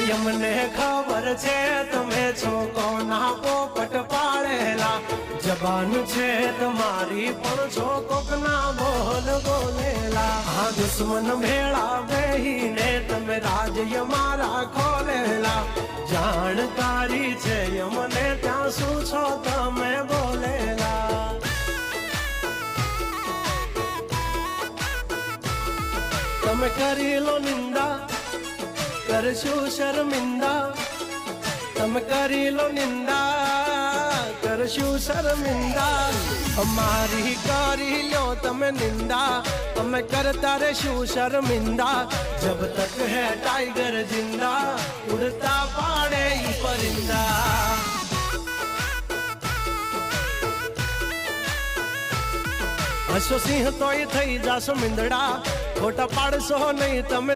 यमने खबर छे तमे छो कोना पोपट पाड़ेला जबान छे तुम्हारी पण छो कोकना बोल बोलेला हाँ दुश्मन भेड़ा बेहीने तमे राज्य मारा खोलेला जानकारी छे यमने त्या शू छो तमे बोलेला तमे करी लो निंदा करशु शर्मिंदा तमे करी लो निंदा करशु शर्मिंदा हमारी करी लो तमे निंदा तमे करता रेशु शर्मिंदा जब तक है टाइगर जिंदा उड़ता पाड़े ही परिंदा हसो सिंह तो थई जासो मिंदड़ा खोटा पाड़शो नहीं तमे